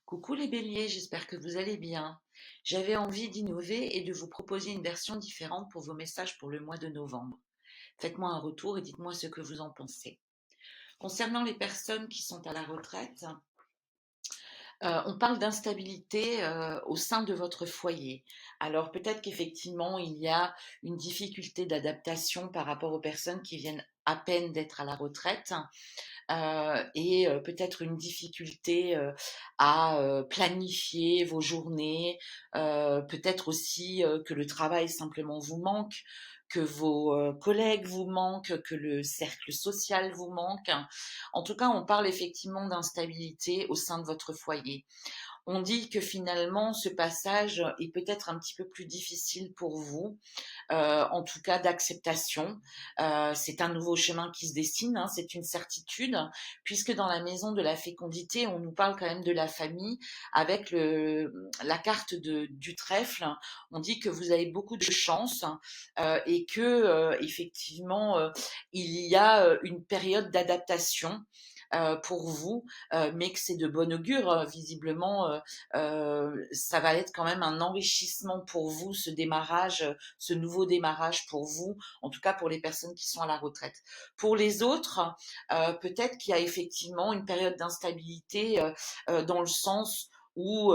Coucou les béliers, j'espère que vous allez bien. J'avais envie d'innover et de vous proposer une version différente pour vos messages pour le mois de novembre. Faites-moi un retour et dites-moi ce que vous en pensez. Concernant les personnes qui sont à la retraite, on parle d'instabilité au sein de votre foyer. Alors peut-être qu'effectivement, il y a une difficulté d'adaptation par rapport aux personnes qui viennent à peine d'être à la retraite et peut-être une difficulté à planifier vos journées, peut-être aussi que le travail simplement vous manque, que vos collègues vous manquent, que le cercle social vous manque. En tout cas, on parle effectivement d'instabilité au sein de votre foyer. On dit que finalement, ce passage est peut-être un petit peu plus difficile pour vous, en tout cas d'acceptation. C'est un nouveau chemin qui se dessine, hein, c'est une certitude, puisque dans la maison de la fécondité, on nous parle quand même de la famille avec la carte du trèfle. On dit que vous avez beaucoup de chance et que effectivement, il y a une période d'adaptation pour vous, mais que c'est de bon augure. Visiblement, ça va être quand même un enrichissement pour vous, ce démarrage, ce nouveau démarrage pour vous, en tout cas pour les personnes qui sont à la retraite. Pour les autres, peut-être qu'il y a effectivement une période d'instabilité dans le sens où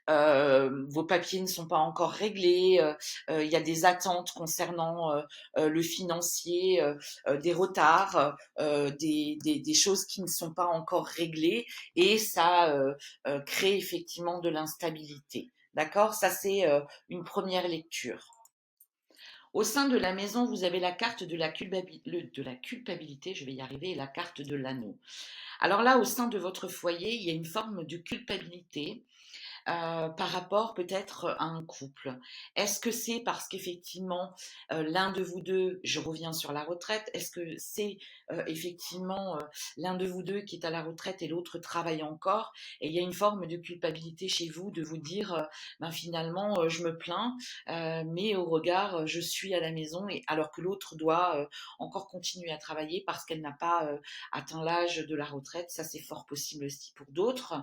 vos papiers ne sont pas encore réglés, il y a des attentes concernant le financier, des retards, des choses qui ne sont pas encore réglées et ça crée effectivement de l'instabilité. D'accord. Ça, c'est une première lecture. Au sein de la maison, vous avez la carte de la culpabilité, je vais y arriver, et la carte de l'anneau. Alors là, au sein de votre foyer, il y a une forme de culpabilité par rapport peut-être à un couple. Est-ce que c'est parce qu'effectivement l'un de vous deux, je reviens sur la retraite, est-ce que c'est effectivement l'un de vous deux qui est à la retraite et l'autre travaille encore et il y a une forme de culpabilité chez vous de vous dire ben finalement je me plains mais au regard je suis à la maison et alors que l'autre doit encore continuer à travailler parce qu'elle n'a pas atteint l'âge de la retraite. Ça c'est fort possible aussi pour d'autres.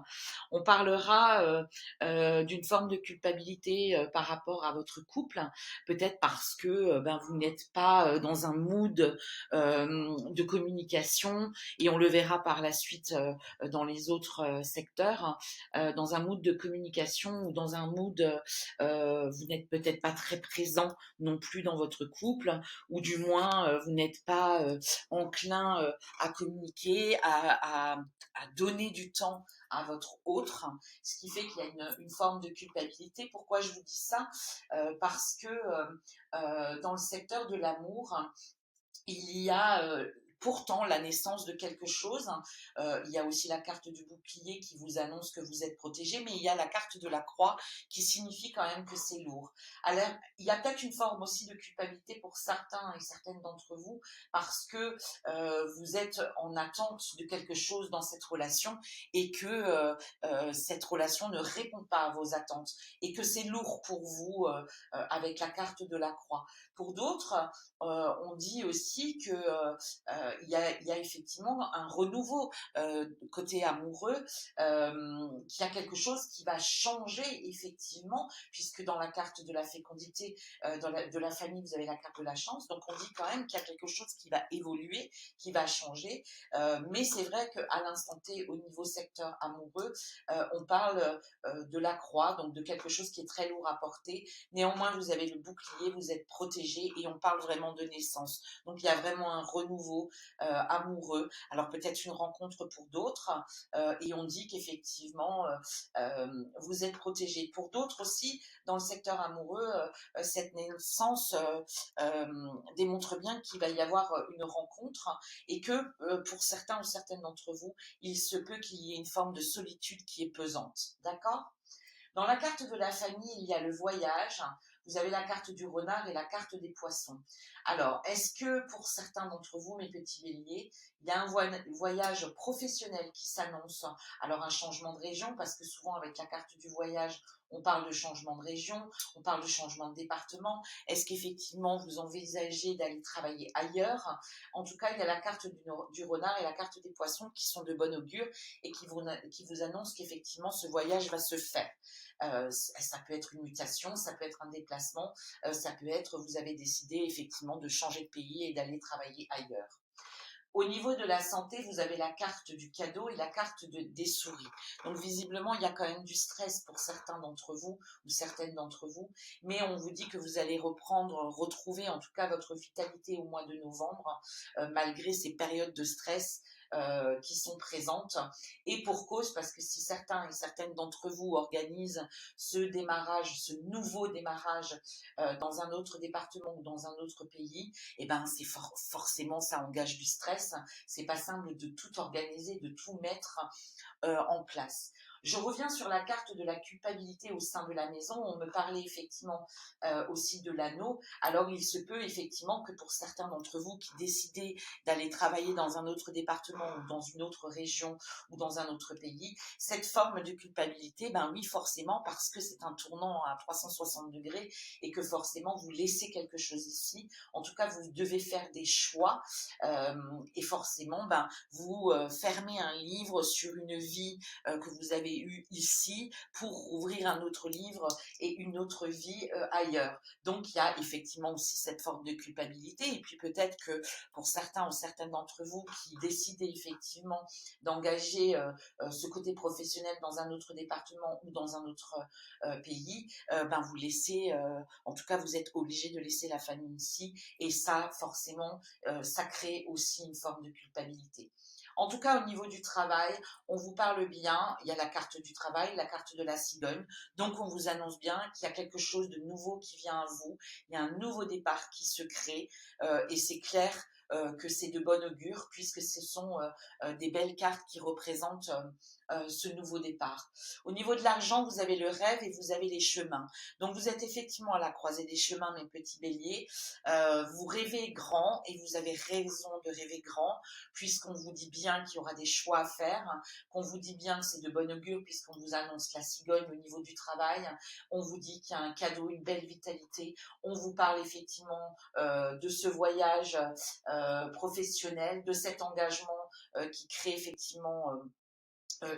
On parlera d'une forme de culpabilité par rapport à votre couple, peut-être parce que ben, vous n'êtes pas dans un mood de communication, et on le verra par la suite dans les autres secteurs, dans un mood de communication ou dans un mood, vous n'êtes peut-être pas très présent non plus dans votre couple, ou du moins vous n'êtes pas enclin à communiquer, à donner du temps à votre autre, ce qui fait qu'il y a une forme de culpabilité. Pourquoi je vous dis ça? Parce que dans le secteur de l'amour, il y a pourtant la naissance de quelque chose. Il y a aussi la carte du bouclier qui vous annonce que vous êtes protégé, mais il y a la carte de la croix qui signifie quand même que c'est lourd. Alors, il y a peut-être une forme aussi de culpabilité pour certains et certaines d'entre vous parce que vous êtes en attente de quelque chose dans cette relation et que cette relation ne répond pas à vos attentes et que c'est lourd pour vous avec la carte de la croix. Pour d'autres, on dit aussi que il y a effectivement un renouveau côté amoureux, qu'il y a quelque chose qui va changer effectivement, puisque dans la carte de la fécondité, de la famille, vous avez la carte de la chance, donc on dit quand même qu'il y a quelque chose qui va évoluer, qui va changer, mais c'est vrai qu'à l'instant T, au niveau secteur amoureux, on parle de la croix, donc de quelque chose qui est très lourd à porter. Néanmoins, vous avez le bouclier, vous êtes protégé et on parle vraiment de naissance. Donc, il y a vraiment un renouveau amoureux. Alors, peut-être une rencontre pour d'autres et on dit qu'effectivement, vous êtes protégé. Pour d'autres aussi, dans le secteur amoureux, cette naissance démontre bien qu'il va y avoir une rencontre et que pour certains ou certaines d'entre vous, il se peut qu'il y ait une forme de solitude qui est pesante. D'accord? Dans la carte de la famille, il y a le voyage. vous avez la carte du renard et la carte des poissons. Alors, est-ce que pour certains d'entre vous, mes petits béliers, il y a un voyage professionnel qui s'annonce? Alors, un changement de région, parce que souvent avec la carte du voyage, on parle de changement de région, on parle de changement de département. Est-ce qu'effectivement, vous envisagez d'aller travailler ailleurs? En tout cas, il y a la carte du renard et la carte des poissons qui sont de bon augure et qui vous annoncent qu'effectivement, ce voyage va se faire. Ça peut être une mutation, ça peut être un déplacement, ça peut être, vous avez décidé effectivement de changer de pays et d'aller travailler ailleurs. Au niveau de la santé, vous avez la carte du cadeau et la carte des souris. Donc visiblement, il y a quand même du stress pour certains d'entre vous ou certaines d'entre vous, mais on vous dit que vous allez retrouver en tout cas votre vitalité au mois de novembre, malgré ces périodes de stress qui sont présentes. Et pour cause, parce que si certains et certaines d'entre vous organisent ce démarrage, ce nouveau démarrage dans un autre département ou dans un autre pays, et ben c'est forcément ça engage du stress. C'est pas simple de tout organiser, de tout mettre en place. Je reviens sur la carte de la culpabilité au sein de la maison. On me parlait effectivement aussi de l'anneau. Alors il se peut effectivement que pour certains d'entre vous qui décidez d'aller travailler dans un autre département ou dans une autre région ou dans un autre pays, cette forme de culpabilité, ben oui forcément parce que c'est un tournant à 360 degrés et que forcément vous laissez quelque chose ici. En tout cas, vous devez faire des choix et forcément, ben, vous fermez un livre sur une vie que vous avez eue ici pour ouvrir un autre livre et une autre vie ailleurs. Donc, il y a effectivement aussi cette forme de culpabilité. Et puis, peut-être que pour certains ou certaines d'entre vous qui décident effectivement d'engager ce côté professionnel dans un autre département ou dans un autre pays, ben, vous laissez, en tout cas, vous êtes obligé de laisser la famille ici. Et ça, forcément, ça crée aussi une forme de culpabilité. En tout cas, au niveau du travail, on vous parle bien, il y a la carte du travail, la carte de la cigogne, donc on vous annonce bien qu'il y a quelque chose de nouveau qui vient à vous, il y a un nouveau départ qui se crée, et c'est clair que c'est de bon augure, puisque ce sont des belles cartes qui représentent ce nouveau départ. Au niveau de l'argent, vous avez le rêve et vous avez les chemins. Donc vous êtes effectivement à la croisée des chemins, mes petits béliers. Vous rêvez grand et vous avez raison de rêver grand, puisqu'on vous dit bien qu'il y aura des choix à faire, qu'on vous dit bien que c'est de bon augure, puisqu'on vous annonce la cigogne au niveau du travail, on vous dit qu'il y a un cadeau, une belle vitalité, on vous parle effectivement de ce voyage professionnel, de cet engagement qui crée effectivement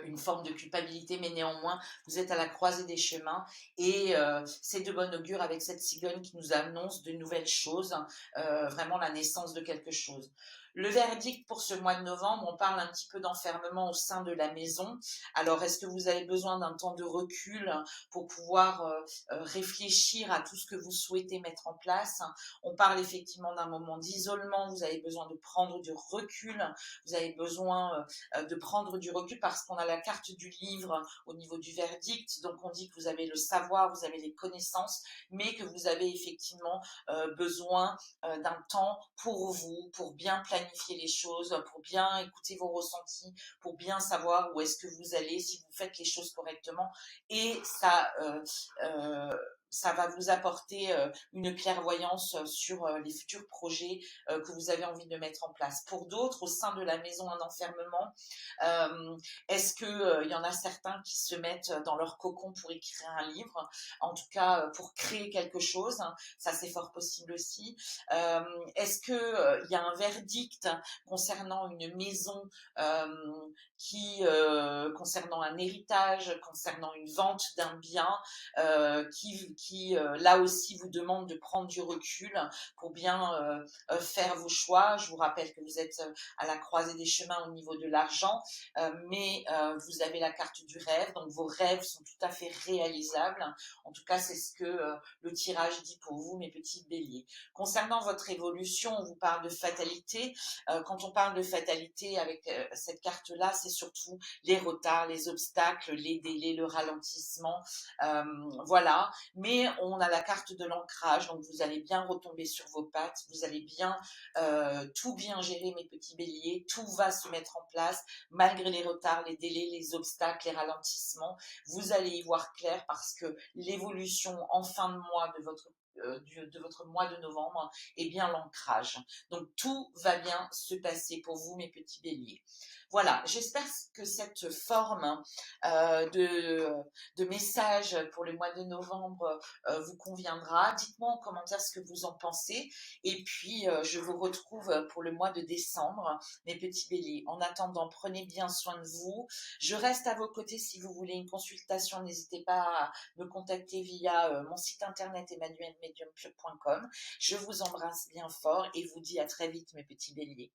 une forme de culpabilité, mais néanmoins, vous êtes à la croisée des chemins et c'est de bon augure avec cette cigogne qui nous annonce de nouvelles choses, vraiment la naissance de quelque chose. Le verdict pour ce mois de novembre, on parle un petit peu d'enfermement au sein de la maison. Alors, est-ce que vous avez besoin d'un temps de recul pour pouvoir réfléchir à tout ce que vous souhaitez mettre en place? On parle effectivement d'un moment d'isolement, vous avez besoin de prendre du recul, vous avez besoin de prendre du recul parce qu'on a la carte du livre au niveau du verdict. Donc, on dit que vous avez le savoir, vous avez les connaissances, mais que vous avez effectivement besoin d'un temps pour vous, pour bien planifier les choses, pour bien écouter vos ressentis, pour bien savoir où est-ce que vous allez, si vous faites les choses correctement. Et ça va vous apporter une clairvoyance sur les futurs projets que vous avez envie de mettre en place. Pour d'autres, au sein de la maison en enfermement, est-ce qu'il y en a certains qui se mettent dans leur cocon pour écrire un livre, en tout cas pour créer quelque chose, hein, ça c'est fort possible aussi. Est-ce qu'il y a un verdict concernant une maison concernant un héritage, concernant une vente d'un bien, qui là aussi vous demande de prendre du recul pour bien faire vos choix. Je vous rappelle que vous êtes à la croisée des chemins au niveau de l'argent, mais vous avez la carte du rêve, donc vos rêves sont tout à fait réalisables. En tout cas, c'est ce que le tirage dit pour vous, mes petits béliers. Concernant votre évolution, on vous parle de fatalité. Quand on parle de fatalité avec cette carte-là, c'est surtout les retards, les obstacles, les délais, le ralentissement, voilà. mais on a la carte de l'ancrage, donc vous allez bien retomber sur vos pattes, vous allez bien tout bien gérer mes petits béliers, tout va se mettre en place malgré les retards, les délais, les obstacles, les ralentissements. Vous allez y voir clair parce que l'évolution en fin de mois de votre mois de novembre est bien l'ancrage. Donc tout va bien se passer pour vous, mes petits béliers. Voilà, j'espère que cette forme de message pour le mois de novembre vous conviendra. Dites-moi en commentaire ce que vous en pensez. Et puis, je vous retrouve pour le mois de décembre, mes petits béliers. En attendant, prenez bien soin de vous. Je reste à vos côtés si vous voulez une consultation. N'hésitez pas à me contacter via mon site internet emmanuelmedium.com. Je vous embrasse bien fort et vous dis à très vite, mes petits béliers.